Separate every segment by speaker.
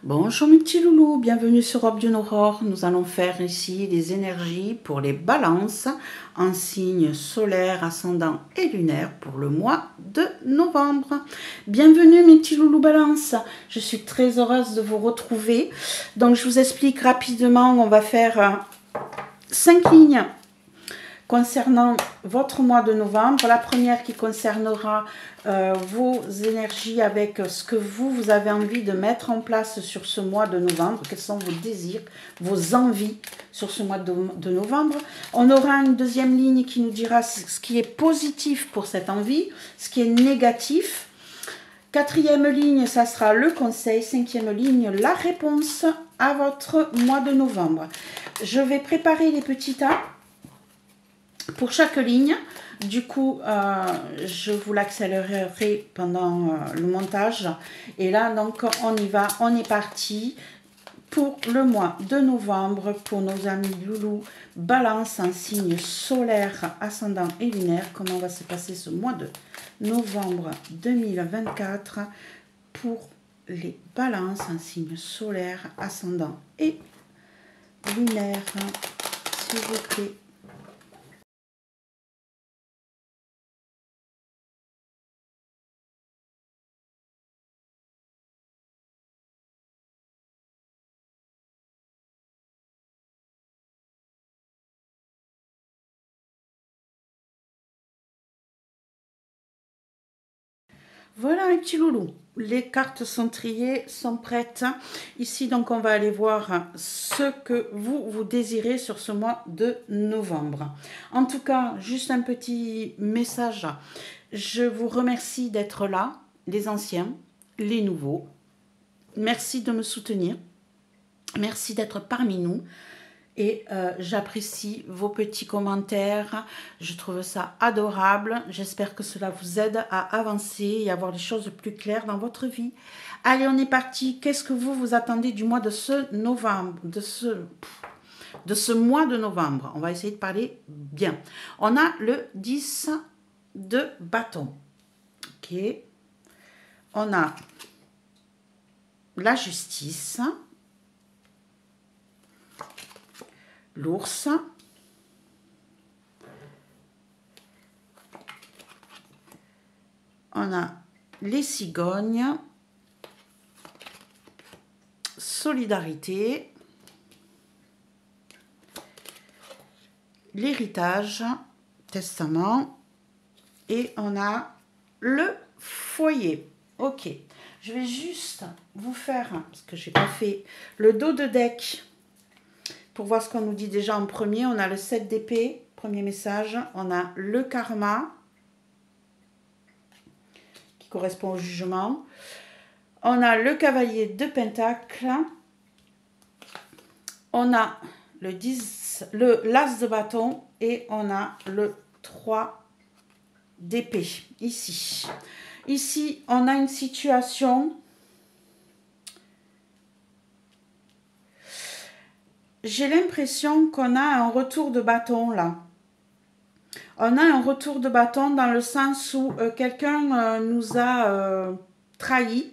Speaker 1: Bonjour mes petits loulous, bienvenue sur Robe d'une Aurore. Nous allons faire ici les énergies pour les balances en signe solaire, ascendant et lunaire pour le mois de novembre. Bienvenue mes petits loulous balance, je suis très heureuse de vous retrouver. Donc je vous explique rapidement, on va faire 5 lignes concernant votre mois de novembre. La première qui concernera vos énergies avec ce que vous avez envie de mettre en place sur ce mois de novembre. Quels sont vos désirs, vos envies sur ce mois de novembre. On aura une deuxième ligne qui nous dira ce qui est positif pour cette envie, ce qui est négatif. Quatrième ligne, ça sera le conseil. Cinquième ligne, la réponse à votre mois de novembre. Je vais préparer les petits tas pour chaque ligne. Du coup, je vous l'accélérerai pendant le montage. Et là, donc, on y va, on est parti pour le mois de novembre pour nos amis loulous. Balance en signe solaire, ascendant et lunaire. Comment va se passer ce mois de novembre 2024 pour les balances en signe solaire, ascendant et lunaire, s'il vous plaît. Voilà mes petits loulous, les cartes sont triées, sont prêtes. Ici donc on va aller voir ce que vous désirez sur ce mois de novembre. En tout cas, juste un petit message. Je vous remercie d'être là, les anciens, les nouveaux. Merci de me soutenir. Merci d'être parmi nous. Et j'apprécie vos petits commentaires, je trouve ça adorable. J'espère que cela vous aide à avancer et à voir les choses plus claires dans votre vie. Allez, on est parti. Qu'est-ce que vous attendez du mois de ce novembre, de ce mois de novembre? On va essayer de parler bien. On a le 10 de bâton. Ok. On a la justice. L'ours, on a les cigognes, solidarité, l'héritage, testament, et on a le foyer. Ok, je vais juste vous faire, parce que j'ai pas fait le dos de deck, pour voir ce qu'on nous dit déjà en premier. On a le 7 d'épée, premier message. On a le karma, qui correspond au jugement. On a le cavalier de pentacle. On a le 10, l'as de bâton. Et on a le 3 d'épée, ici. Ici, on a une situation... J'ai l'impression qu'on a un retour de bâton là. On a un retour de bâton dans le sens où quelqu'un nous a trahi,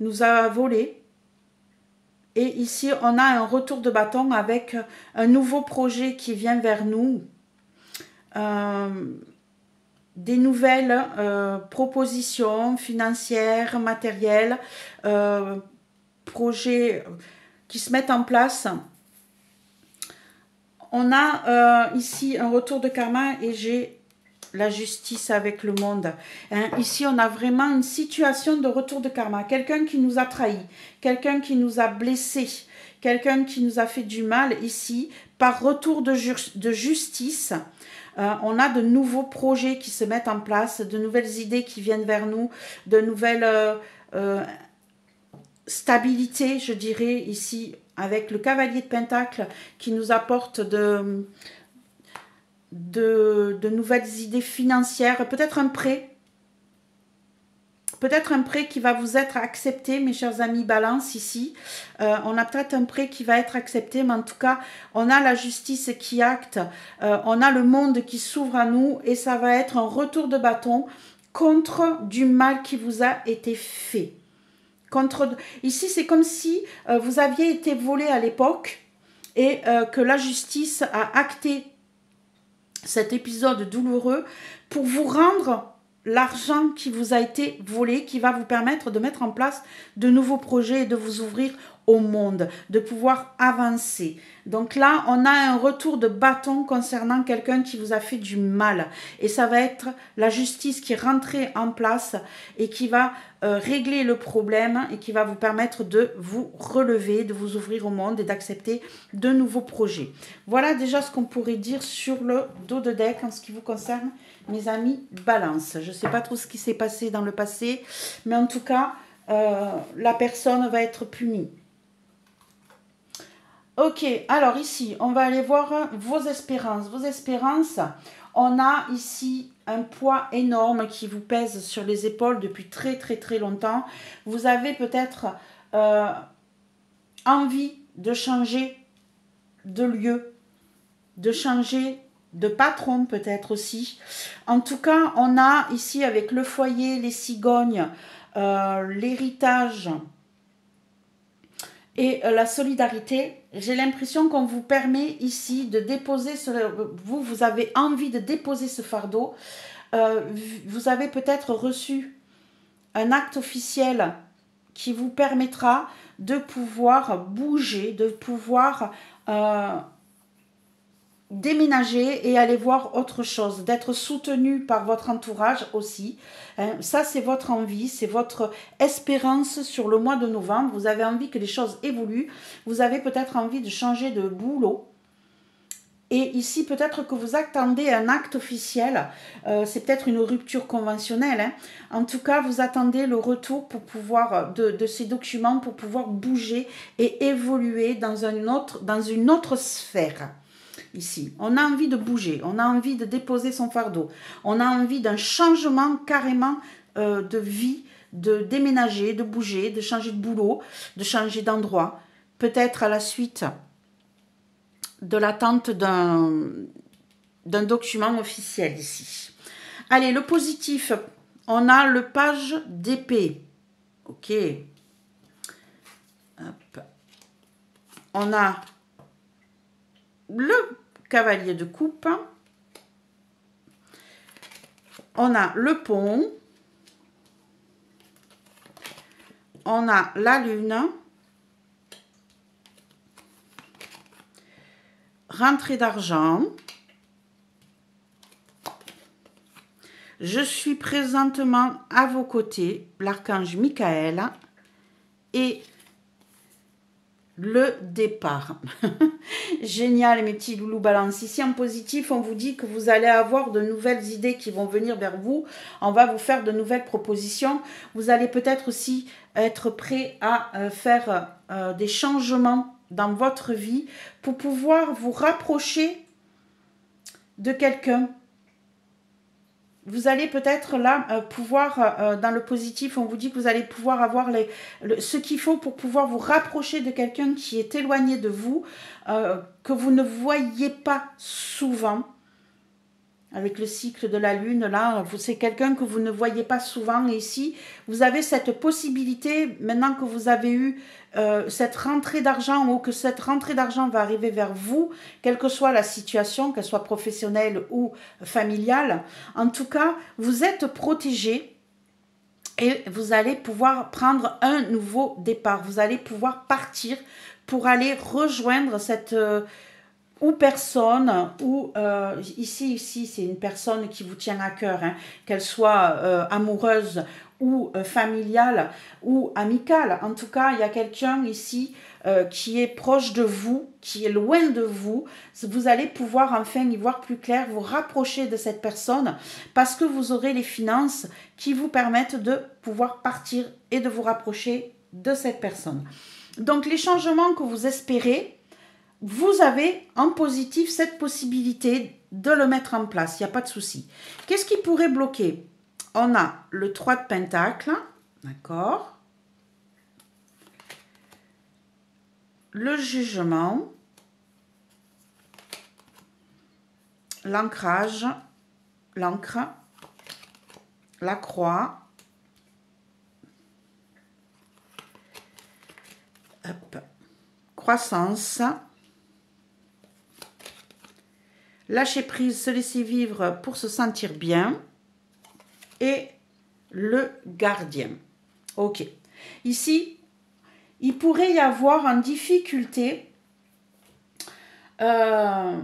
Speaker 1: nous a volé. Et ici, on a un retour de bâton avec un nouveau projet qui vient vers nous. Des nouvelles propositions financières, matérielles, projets... qui se mettent en place. On a ici un retour de karma et j'ai la justice avec le monde. Hein, ici, on a vraiment une situation de retour de karma. Quelqu'un qui nous a trahis, quelqu'un qui nous a blessés, quelqu'un qui nous a fait du mal ici, par retour de justice. On a de nouveaux projets qui se mettent en place, de nouvelles idées qui viennent vers nous, de nouvelles... stabilité, je dirais, ici, avec le cavalier de pentacle qui nous apporte de nouvelles idées financières, peut-être un prêt qui va vous être accepté, mes chers amis balance, ici. On a peut-être un prêt qui va être accepté, mais en tout cas, on a la justice qui acte, on a le monde qui s'ouvre à nous, et ça va être un retour de bâton contre du mal qui vous a été fait. Ici, c'est comme si vous aviez été volé à l'époque et que la justice a acté cet épisode douloureux pour vous rendre l'argent qui vous a été volé, qui va vous permettre de mettre en place de nouveaux projets et de vous ouvrir au monde, de pouvoir avancer. Donc là, on a un retour de bâton concernant quelqu'un qui vous a fait du mal. Et ça va être la justice qui est rentrée en place et qui va régler le problème et qui va vous permettre de vous relever, de vous ouvrir au monde et d'accepter de nouveaux projets. Voilà déjà ce qu'on pourrait dire sur le dos de deck en ce qui vous concerne, mes amis Balance. Je ne sais pas trop ce qui s'est passé dans le passé, mais en tout cas, la personne va être punie. Ok, alors ici, on va aller voir vos espérances. Vos espérances, on a ici un poids énorme qui vous pèse sur les épaules depuis très très très longtemps. Vous avez peut-être envie de changer de lieu, de changer de patron peut-être aussi. En tout cas, on a ici avec le foyer, les cigognes, l'héritage et la solidarité. J'ai l'impression qu'on vous permet ici de déposer, vous avez envie de déposer ce fardeau. Vous avez peut-être reçu un acte officiel qui vous permettra de pouvoir bouger, de pouvoir déménager et aller voir autre chose, d'être soutenu par votre entourage aussi. Ça, c'est votre envie, c'est votre espérance sur le mois de novembre. Vous avez envie que les choses évoluent. Vous avez peut-être envie de changer de boulot. Et ici, peut-être que vous attendez un acte officiel. C'est peut-être une rupture conventionnelle. Hein. En tout cas, vous attendez le retour pour pouvoir de ces documents pour pouvoir bouger et évoluer dans une autre sphère. Ici, on a envie de bouger, on a envie de déposer son fardeau, on a envie d'un changement carrément de vie, de déménager, de bouger, de changer de boulot, de changer d'endroit, peut-être à la suite de l'attente d'un document officiel ici. Allez, le positif, on a le page d'épée. Ok. Hop. On a le cavalier de coupe. On a le pont. On a la lune. Rentrée d'argent. Je suis présentement à vos côtés, l'archange Michael. Et le départ. Génial, mes petits loulous balance. Ici, en positif, on vous dit que vous allez avoir de nouvelles idées qui vont venir vers vous. On va vous faire de nouvelles propositions. Vous allez peut-être aussi être prêt à faire des changements dans votre vie pour pouvoir vous rapprocher de quelqu'un. Vous allez peut-être là pouvoir, dans le positif, on vous dit que vous allez pouvoir avoir ce qu'il faut pour pouvoir vous rapprocher de quelqu'un qui est éloigné de vous, que vous ne voyez pas souvent. Avec le cycle de la lune, là, c'est quelqu'un que vous ne voyez pas souvent. Et ici, vous avez cette possibilité, maintenant que vous avez eu cette rentrée d'argent, ou que cette rentrée d'argent va arriver vers vous, quelle que soit la situation, qu'elle soit professionnelle ou familiale. En tout cas, vous êtes protégé et vous allez pouvoir prendre un nouveau départ. Vous allez pouvoir partir pour aller rejoindre cette... ou personne, ou ici c'est une personne qui vous tient à cœur, hein, qu'elle soit amoureuse ou familiale ou amicale. En tout cas, il y a quelqu'un ici qui est proche de vous, qui est loin de vous. Vous allez pouvoir enfin y voir plus clair, vous rapprocher de cette personne parce que vous aurez les finances qui vous permettent de pouvoir partir et de vous rapprocher de cette personne. Donc, les changements que vous espérez, vous avez en positif cette possibilité de le mettre en place, il n'y a pas de souci. Qu'est-ce qui pourrait bloquer? On a le 3 de Pentacle, d'accord? Le jugement, l'ancrage, l'encre, la croix, croissance, lâcher prise, se laisser vivre pour se sentir bien, et le gardien. Ok. Ici, il pourrait y avoir en difficulté comment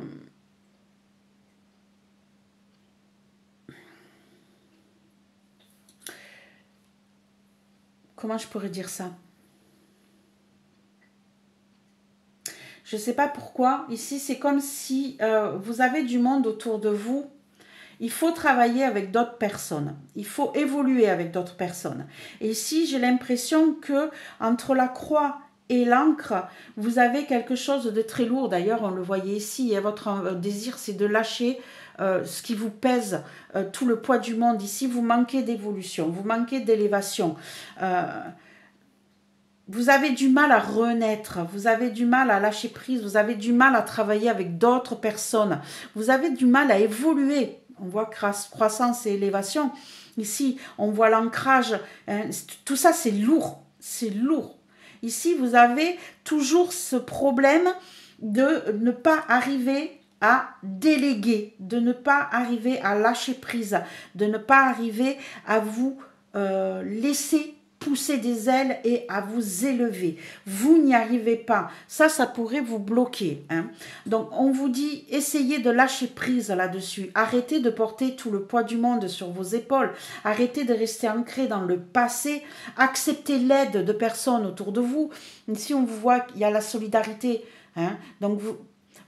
Speaker 1: je pourrais dire ça? Je ne sais pas pourquoi. Ici, c'est comme si vous avez du monde autour de vous. Il faut travailler avec d'autres personnes. Il faut évoluer avec d'autres personnes. Et ici, j'ai l'impression que entre la croix et l'encre, vous avez quelque chose de très lourd. D'ailleurs, on le voyait ici. Et votre désir, c'est de lâcher ce qui vous pèse, tout le poids du monde. Ici, vous manquez d'évolution, vous manquez d'élévation. Vous avez du mal à renaître, vous avez du mal à lâcher prise, vous avez du mal à travailler avec d'autres personnes, vous avez du mal à évoluer. On voit croissance et élévation. Ici, on voit l'ancrage. Hein, tout ça, c'est lourd. C'est lourd. Ici, vous avez toujours ce problème de ne pas arriver à déléguer, de ne pas arriver à lâcher prise, de ne pas arriver à vous laisser pousser des ailes et à vous élever. Vous n'y arrivez pas. Ça pourrait vous bloquer. Hein. Donc, on vous dit, essayez de lâcher prise là-dessus. Arrêtez de porter tout le poids du monde sur vos épaules. Arrêtez de rester ancré dans le passé. Acceptez l'aide de personnes autour de vous. Ici, on vous voit qu'il y a la solidarité. Hein. Donc,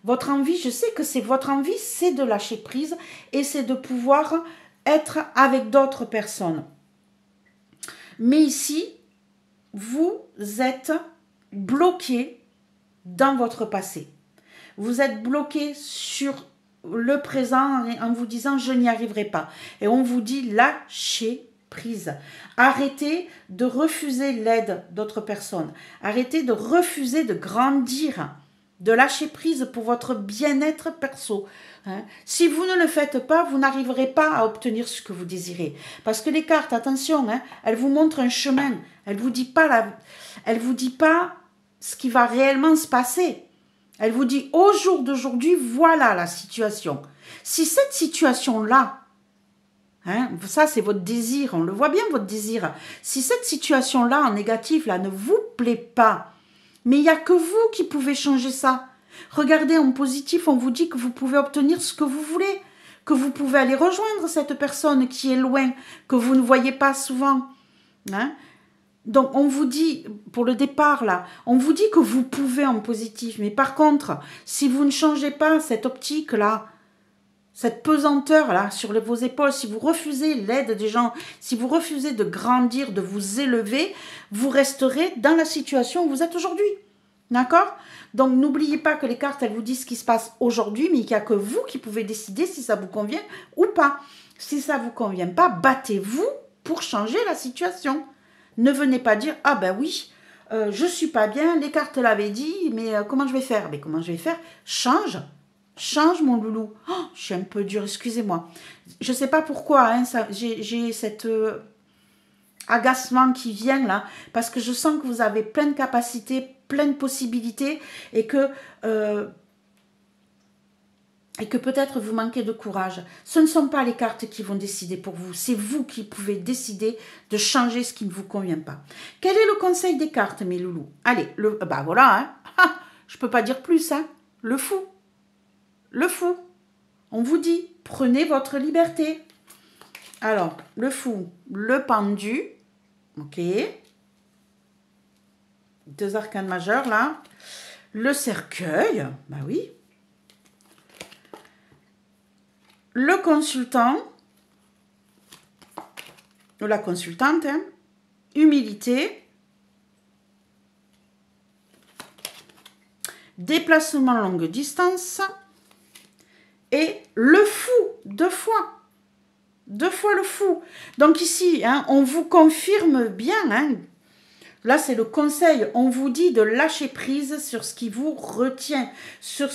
Speaker 1: votre envie, je sais que c'est votre envie, c'est de lâcher prise et c'est de pouvoir être avec d'autres personnes. Mais ici, vous êtes bloqué dans votre passé. Vous êtes bloqué sur le présent en vous disant « je n'y arriverai pas ». Et on vous dit « lâchez prise ». Arrêtez de refuser l'aide d'autres personnes. Arrêtez de refuser de grandir, de lâcher prise pour votre bien-être perso. Hein. Si vous ne le faites pas, vous n'arriverez pas à obtenir ce que vous désirez. Parce que les cartes, attention, hein, elles vous montrent un chemin. Elles vous dit pas vous dit pas ce qui va réellement se passer. Elle vous dit au jour d'aujourd'hui, voilà la situation. Si cette situation-là, hein, ça c'est votre désir, on le voit bien votre désir. Si cette situation-là en négatif là ne vous plaît pas, mais il n'y a que vous qui pouvez changer ça. Regardez en positif, on vous dit que vous pouvez obtenir ce que vous voulez, que vous pouvez aller rejoindre cette personne qui est loin, que vous ne voyez pas souvent. Hein? Donc on vous dit, pour le départ là, on vous dit que vous pouvez en positif, mais par contre, si vous ne changez pas cette optique là, cette pesanteur là sur vos épaules, si vous refusez l'aide des gens, si vous refusez de grandir, de vous élever, vous resterez dans la situation où vous êtes aujourd'hui. D'accord? Donc n'oubliez pas que les cartes, elles vous disent ce qui se passe aujourd'hui, mais il n'y a que vous qui pouvez décider si ça vous convient ou pas. Si ça ne vous convient pas, battez-vous pour changer la situation. Ne venez pas dire « Ah ben oui, je ne suis pas bien, les cartes l'avaient dit, mais comment je vais faire ?» Mais comment je vais faire? Change. Change mon loulou. Oh, je suis un peu dure, excusez-moi. Je ne sais pas pourquoi, hein, j'ai cet agacement qui vient là, parce que je sens que vous avez plein de capacités, plein de possibilités, et que peut-être vous manquez de courage. Ce ne sont pas les cartes qui vont décider pour vous, c'est vous qui pouvez décider de changer ce qui ne vous convient pas. Quel est le conseil des cartes, mes loulous? Allez, bah voilà, hein. Ah, je ne peux pas dire plus, hein. Le fou. Le fou. On vous dit, prenez votre liberté. Alors, le fou, le pendu, ok. 2 arcanes majeurs, là. Le cercueil, bah oui. Le consultant, ou la consultante, hein. Humilité. Déplacement longue distance. Et le fou, 2 fois. 2 fois le fou. Donc ici, hein, on vous confirme bien, hein, Là, c'est le conseil. On vous dit de lâcher prise sur ce qui vous retient, sur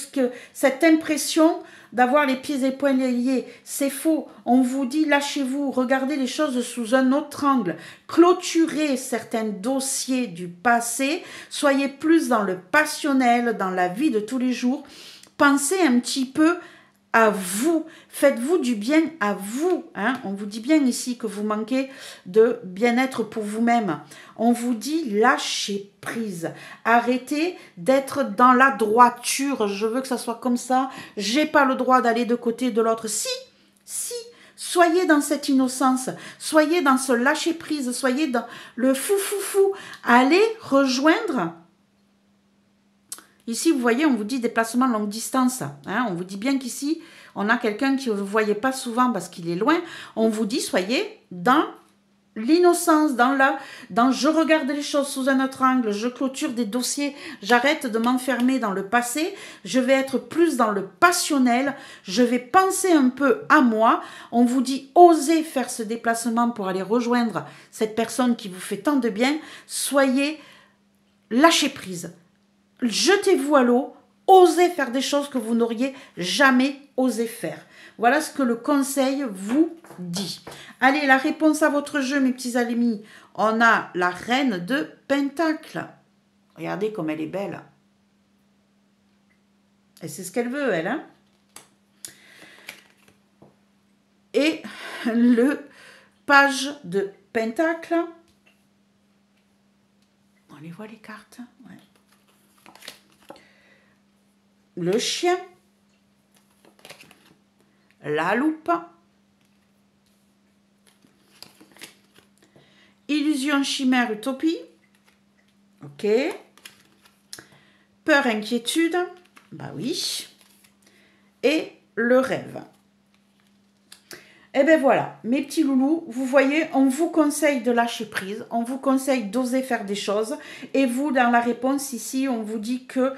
Speaker 1: cette impression d'avoir les pieds et poings liés. C'est faux. On vous dit lâchez-vous, regardez les choses sous un autre angle. Clôturez certains dossiers du passé. Soyez plus dans le passionnel, dans la vie de tous les jours. Pensez un petit peu à vous, faites-vous du bien à vous. Hein? On vous dit bien ici que vous manquez de bien-être pour vous-même. On vous dit lâchez prise. Arrêtez d'être dans la droiture. Je veux que ça soit comme ça. J'ai pas le droit d'aller de côté de l'autre. Si. Soyez dans cette innocence. Soyez dans ce lâcher prise. Soyez dans le fou. Allez rejoindre. Ici, vous voyez, on vous dit déplacement longue distance. Hein, on vous dit bien qu'ici, on a quelqu'un que vous ne voyez pas souvent parce qu'il est loin. On vous dit, soyez dans l'innocence, dans je regarde les choses sous un autre angle, je clôture des dossiers, j'arrête de m'enfermer dans le passé, je vais être plus dans le passionnel, je vais penser un peu à moi. On vous dit, osez faire ce déplacement pour aller rejoindre cette personne qui vous fait tant de bien. Soyez lâchez prise. Jetez-vous à l'eau, osez faire des choses que vous n'auriez jamais osé faire. Voilà ce que le conseil vous dit. Allez, la réponse à votre jeu, mes petits amis. On a la reine de Pentacle. Regardez comme elle est belle. Et c'est ce qu'elle veut, elle. Hein? Et le page de Pentacle. On les voit les cartes. Ouais. Le chien, la loupe, illusion, chimère, utopie, ok, peur, inquiétude, bah oui, et le rêve. Et bien voilà, mes petits loulous, vous voyez, on vous conseille de lâcher prise, on vous conseille d'oser faire des choses, et vous, dans la réponse ici, on vous dit que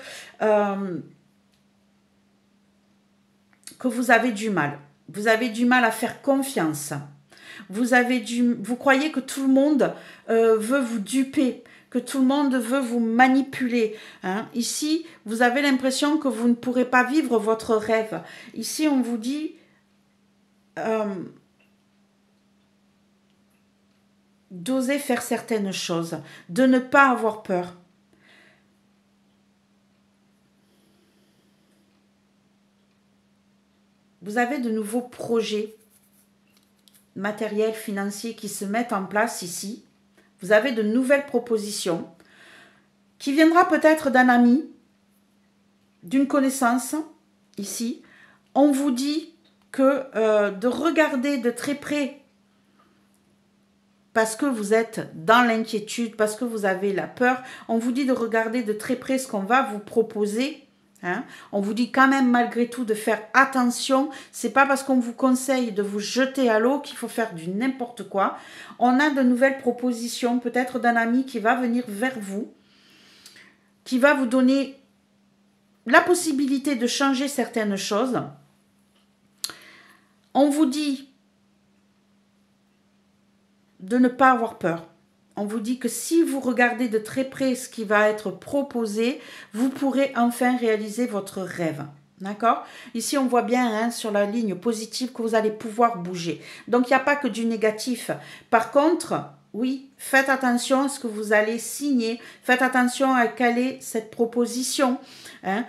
Speaker 1: vous avez du mal. Vous avez du mal à faire confiance. Vous croyez que tout le monde veut vous duper, que tout le monde veut vous manipuler. Hein? Ici, vous avez l'impression que vous ne pourrez pas vivre votre rêve. Ici, on vous dit d'oser faire certaines choses, de ne pas avoir peur. Vous avez de nouveaux projets matériels, financiers qui se mettent en place ici. Vous avez de nouvelles propositions qui viendra peut-être d'un ami, d'une connaissance ici. On vous dit que de regarder de très près parce que vous êtes dans l'inquiétude, parce que vous avez la peur. On vous dit de regarder de très près ce qu'on va vous proposer. Hein? On vous dit quand même malgré tout de faire attention. C'est pas parce qu'on vous conseille de vous jeter à l'eau qu'il faut faire du n'importe quoi. On a de nouvelles propositions, peut-être d'un ami qui va venir vers vous, qui va vous donner la possibilité de changer certaines choses. On vous dit de ne pas avoir peur. On vous dit que si vous regardez de très près ce qui va être proposé, vous pourrez enfin réaliser votre rêve. D'accord? Ici, on voit bien hein, sur la ligne positive que vous allez pouvoir bouger. Donc, il n'y a pas que du négatif. Par contre, oui, faites attention à ce que vous allez signer. Faites attention à quelle est cette proposition. Hein?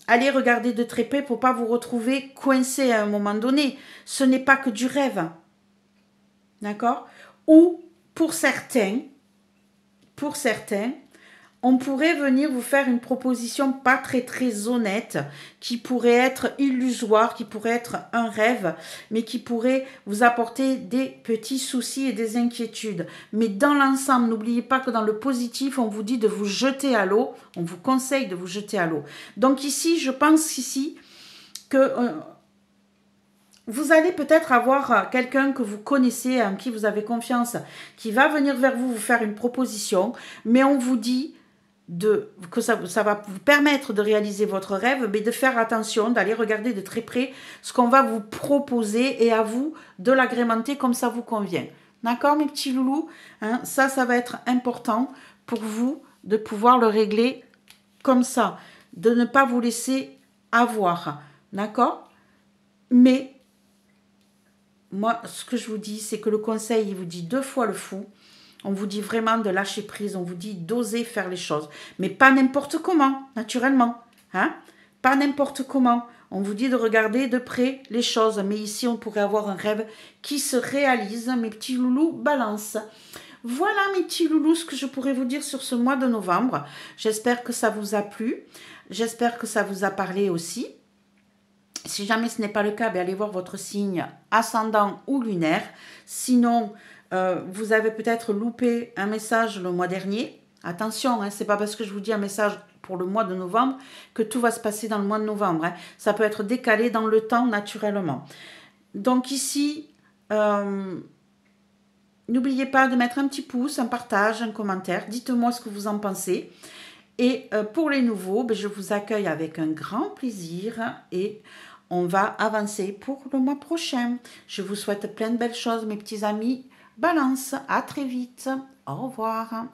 Speaker 1: Allez regarder de très près pour ne pas vous retrouver coincé à un moment donné. Ce n'est pas que du rêve. D'accord? Ou pour certains, on pourrait venir vous faire une proposition pas très honnête, qui pourrait être illusoire, qui pourrait être un rêve, mais qui pourrait vous apporter des petits soucis et des inquiétudes. Mais dans l'ensemble, n'oubliez pas que dans le positif, on vous dit de vous jeter à l'eau, on vous conseille de vous jeter à l'eau. Donc ici, je pense ici que vous allez peut-être avoir quelqu'un que vous connaissez, en qui vous avez confiance, qui va venir vers vous, vous faire une proposition, mais on vous dit que ça va vous permettre de réaliser votre rêve, mais de faire attention, d'aller regarder de très près ce qu'on va vous proposer et à vous de l'agrémenter comme ça vous convient. D'accord, mes petits loulous, hein, ça va être important pour vous de pouvoir le régler comme ça, de ne pas vous laisser avoir. D'accord? Mais moi, ce que je vous dis, c'est que le conseil, il vous dit 2 fois le fou. On vous dit vraiment de lâcher prise, on vous dit d'oser faire les choses. Mais pas n'importe comment, naturellement. Hein? Pas n'importe comment. On vous dit de regarder de près les choses. Mais ici, on pourrait avoir un rêve qui se réalise. Mes petits loulous, balance. Voilà, mes petits loulous, ce que je pourrais vous dire sur ce mois de novembre. J'espère que ça vous a plu. J'espère que ça vous a parlé aussi. Si jamais ce n'est pas le cas, allez voir votre signe ascendant ou lunaire. Sinon, vous avez peut-être loupé un message le mois dernier. Attention, hein, ce n'est pas parce que je vous dis un message pour le mois de novembre que tout va se passer dans le mois de novembre. Hein. Ça peut être décalé dans le temps naturellement. Donc ici, n'oubliez pas de mettre un petit pouce, un partage, un commentaire. Dites-moi ce que vous en pensez. Et pour les nouveaux, je vous accueille avec un grand plaisir et on va avancer pour le mois prochain. Je vous souhaite plein de belles choses, mes petits amis. Balance, à très vite. Au revoir.